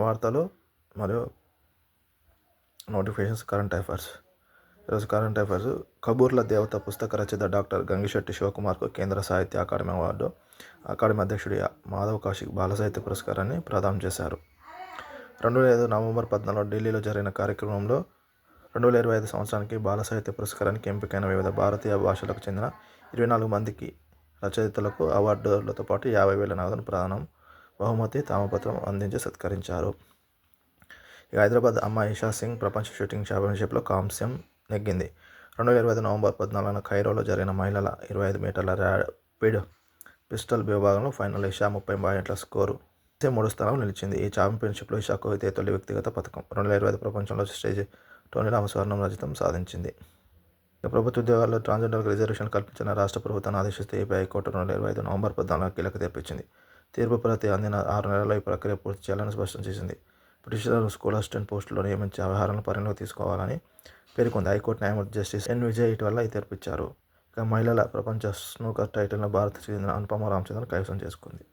వార్తలు మరియు notifications. Current affairs. ఈరోజు కరెంట్ అఫైర్స్. కబూర్ల దేవత పుస్తక రచయిత డాక్టర్ గంగిశెట్టి శివకుమార్కు కేంద్ర సాహిత్య అకాడమీ అవార్డు అకాడమీ అధ్యక్షుడు మాధవ్ కౌశిక్ బాల సాహిత్య పురస్కారాన్ని ప్రదానం చేశారు. 2005 నవంబర్ 14 ఢిల్లీలో జరిగిన కార్యక్రమంలో 2025 సంవత్సరానికి బాల సాహిత్య పురస్కారానికి ఎంపికైన వివిధ భారతీయ భాషలకు చెందిన 24 మందికి రచయితలకు అవార్డులతో పాటు 50,000 నగదును ప్రదానం, బహుమతి, తామపత్రం అందించి సత్కరించారు. హైదరాబాద్ అమ్మాయి ఇషా సింగ్ ప్రపంచ షూటింగ్ ఛాంపియన్షిప్లో కాంస్యం నెగ్గింది. 2025 నవంబర్ 14 ఖైరోలో జరిగిన మహిళల 25 మీటర్ల ర్యాపిడ్ పిస్టల్ విభాగంలో ఫైనల్ ఇషా 30 పాయింట్ల స్కోరు 3 స్థానంలో నిలిచింది. ఈ ఛాంపియన్షిప్లో ఇషాకు ఇదే తొలి వ్యక్తిగత పథకం. 2025 ప్రపంచంలో స్టేజ్ టోర్నీలో ఆమె స్వర్ణం రజతం సాధించింది. ప్రభుత్వ ఉద్యోగాల్లో ట్రాన్స్జెండర్లకు రిజర్వేషన్ కల్పించిన రాష్ట్ర ప్రభుత్వాన్ని ఆదేశిస్తూ ఏపీ హైకోర్టు 2025 నవంబర్ 14 కీలక తీర్పిచ్చింది. తీర్పు ప్రతి అందిన 6 నెలల్లో ఈ ప్రక్రియ పూర్తి చేయాలని స్పష్టం చేసింది. పిటిషనర్ స్కూల్ అసిస్టెంట్ పోస్టులో నియమించే వ్యవహారాలను పరిగణలోకి తీసుకోవాలని పేర్కొంది. హైకోర్టు న్యాయమూర్తి జస్టిస్ ఎన్ విజయ్ ఇటీవల ఈ తీర్పు ఇచ్చారు. ఇక మహిళల ప్రపంచ స్నూకర్ టైటిల్ను భారత్కు చెందిన అనుపమ రామచంద్రన్ కైవసం చేసుకుంది.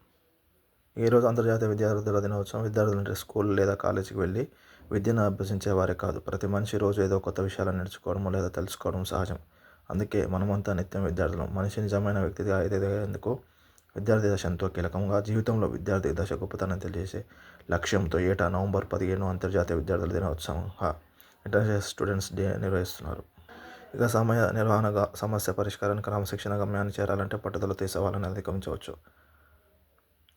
ఈరోజు అంతర్జాతీయ విద్యార్థుల దినోత్సవం. విద్యార్థులంటే స్కూల్ లేదా కాలేజీకి వెళ్ళి విద్యను అభ్యసించే వారే కాదు. ప్రతి మనిషి రోజు ఏదో కొత్త విషయాలను నేర్చుకోవడం లేదా తెలుసుకోవడం సహజం. అందుకే మనమంతా నిత్యం విద్యార్థులం. మనిషి నిజమైన వ్యక్తిగా ఎదిగేందుకు విద్యార్థి దశ ఎంతో కీలకంగా. జీవితంలో విద్యార్థి దశ గొప్పతనం తెలియజేసే లక్ష్యంతో ఏటా నవంబర్ 15 అంతర్జాతీయ విద్యార్థుల దినోత్సవంగా ఇంటర్నేషనల్ స్టూడెంట్స్ డే నిర్వహిస్తున్నారు. ఇక సమయ నిర్వహణగా సమస్య పరిష్కారానికి క్రమశిక్షణ గమ్యాన్ని చేరాలంటే పట్టుదలతో ఈ సవాళ్ళను అధిగమించవచ్చు.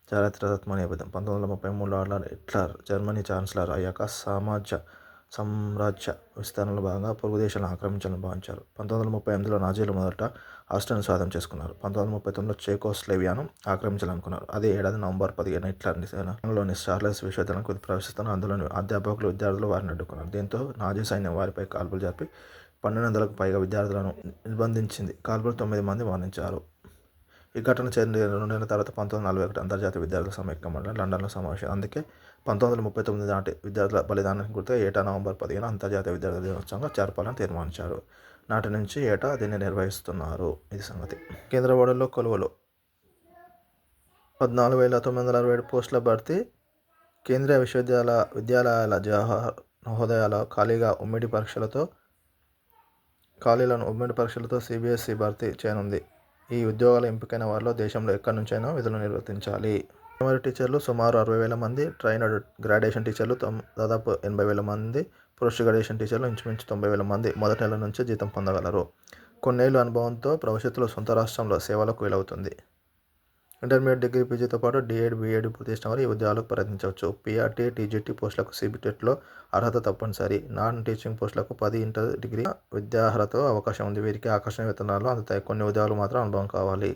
చారిత్రాత్మక నేపథ్యం. 1933లో అడాల్ఫ్ హిట్లర్ జర్మనీ ఛాన్సలర్ అయ్యాక సామ్రాజ్య విస్తరణలో భాగంగా పొరుగు దేశాలను ఆక్రమించాలని భావించారు. 1938లో నాజీలు మొదట ఆస్ట్రియాను స్వాధీనం చేసుకున్నారు. 1939లో చెకోస్లోవేకియాను ఆక్రమించాలనుకున్నారు. అదే ఏడాది నవంబర్ 15 హిట్లర్ లండన్లోని చార్లెస్ విశ్వవిద్యాలయానికి ప్రవేశిస్తున్న అందులోని అధ్యాపకులు, విద్యార్థులు వారిని అడ్డుకున్నారు. దీంతో నాజీ సైన్యం వారిపై కాల్పులు జరిపి 1,200కు పైగా విద్యార్థులను నిర్బంధించింది. కాల్పులు 9 మంది మరణించారు. ఈ ఘటన జరిగిన 2 నెలల తర్వాత 1941 అంతర్జాతీయ విద్యార్థుల సమైక్య మండలి లండన్లో సమావేశం. అందుకే 1939 నాటి విద్యార్థుల బలిదానానికి గుర్తుగా ఏటా నవంబర్ 15 అంతర్జాతీయ విద్యార్థుల దినోత్సవంగా జరపాలని తీర్మానించారు. నాటి నుంచి ఏటా దీన్ని నిర్వహిస్తున్నారు. ఇది సంగతి. కేంద్ర బడుల్లో కొలువులు. 14,967 పోస్టుల భర్తీ. కేంద్రీయ విద్యాలయాల జవహర్ నవోదయాల ఖాళీలను ఉమ్మడి పరీక్షలతో సిబిఎస్ఈ భర్తీ చేయనుంది. ఈ ఉద్యోగాలు ఎంపికైన వారిలో దేశంలో ఎక్కడి నుంచైనా విధులు నిర్వర్తించాలి. ప్రైమరీ టీచర్లు సుమారు 60,000 మంది, ట్రైన్డ్ గ్రాడ్యుయేషన్ టీచర్లు దాదాపు 80,000 మంది, పోస్ట్ గ్రాడ్యుయేషన్ టీచర్లు ఇంచుమించు 90,000 మంది మొదటి నెల నుంచే జీతం పొందగలరు. కొన్నేళ్ల అనుభవంతో భవిష్యత్తులో సొంత రాష్ట్రంలో సేవలకు వీలవుతుంది. ఇంటర్మీడియట్, డిగ్రీ, పీజీతో పాటు డిఎడ్, బిఎడ్ పూర్తి చేసిన వారు ఈ ఉద్యోగాలకు ప్రయత్నించవచ్చు. పీఆర్టీ, టీజీటీ పోస్టులకు సిబిటెట్లో అర్హత తప్పనిసరి. నాన్ టీచింగ్ పోస్టులకు 10 ఇంటర్ డిగ్రీ విద్యార్హతతో అవకాశం ఉంది. వీరికి ఆకర్షణీయ వేతనాలు అందుతాయి. కొన్ని ఉద్యోగాలు మాత్రం అనుభవం కావాలి.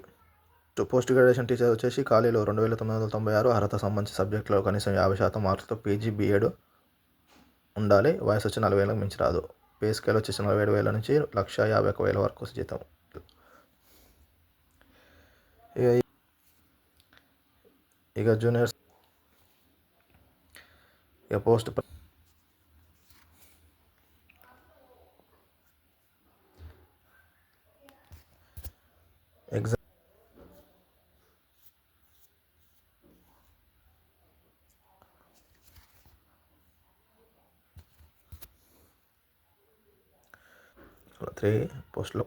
పోస్ట్ గ్రాడ్యుయేషన్ టీచర్ వచ్చేసి ఖాళీలు 2,996. అర్హత సంబంధించిన సబ్జెక్టులో కనీసం 50% మార్కులతో పీజీ, బిఎడ్ ఉండాలి. వయసు వచ్చి 40 ఏళ్ళకు మించి రాదు. పే స్కేల్ వచ్చేసి 47,000 నుంచి 1,51,000 వరకు జీతం. ఇక జూనియర్స్ పోస్ట్ ఎగ్జామ్ పోస్టులు.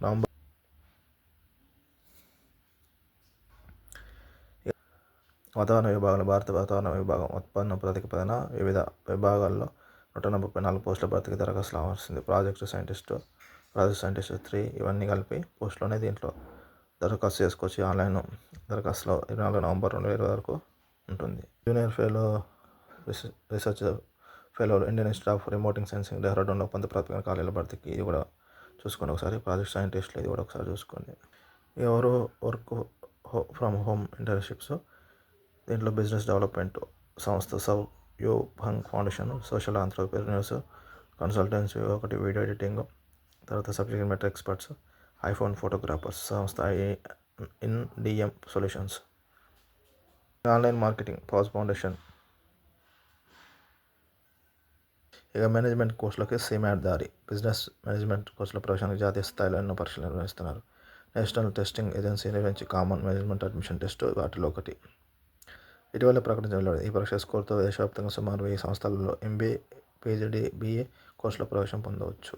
నవంబర్ వాతావరణ విభాగంలో భారత వాతావరణ విభాగం ఉత్పన్న ప్రతిపాదన వివిధ విభాగాల్లో 144 పోస్టుల భర్తీకి దరఖాస్తులు ఆహ్వానిస్తుంది. ప్రాజెక్ట్ సైంటిస్ట్ 3 ఇవన్నీ కలిపి పోస్టులోనే. దీంట్లో దరఖాస్తు చేసుకోవచ్చు. ఆన్లైన్ దరఖాస్తులో 24 నవంబర్ 2020 వరకు ఉంటుంది. జూనియర్ ఫెలో రీసెర్చ్ ఫెలోలు Indian institute of remote sensing డెహ్రాడూన్లో ఒప్పంద ప్రాతిపదికన ఖాళీల భర్తీకి ఇది కూడా చూసుకోండి ఒకసారి. ప్రాజెక్ట్ సైంటిస్టులు ఇది కూడా ఒకసారి చూసుకోండి. ఎవరు వర్క్ ఫ్రమ్ హోమ్ ఇంటర్న్షిప్స్. దీంట్లో బిజినెస్ డెవలప్మెంట్ సంస్థ, సౌయోభంగ్ ఫౌండేషన్, సోషల్ ఆంట్రప్రెన్యూర్స్ కన్సల్టెన్సీ, ఒకటి వీడియో ఎడిటింగ్, తర్వాత subject matter experts, iPhone photographers సంస్థ INDM solutions. Online marketing pause foundation. ఇక మేనేజ్మెంట్ కోర్సులకి CMAT దారి. బిజినెస్ మేనేజ్మెంట్ కోర్సుల ప్రవేశానికి జాతీయ స్థాయిలో ఎన్నో పరీక్షలు నిర్వహిస్తున్నారు. నేషనల్ టెస్టింగ్ ఏజెన్సీ నిర్వహించి కామన్ మేనేజ్మెంట్ అడ్మిషన్ టెస్ట్ వాటిలో ఒకటి. ఇటీవల ప్రకటించిన ఈ పరీక్ష స్కోర్తో దేశవ్యాప్తంగా సుమారు 1000 సంస్థలలో MBA, PhD, BA కోర్సులో ప్రవేశం పొందవచ్చు.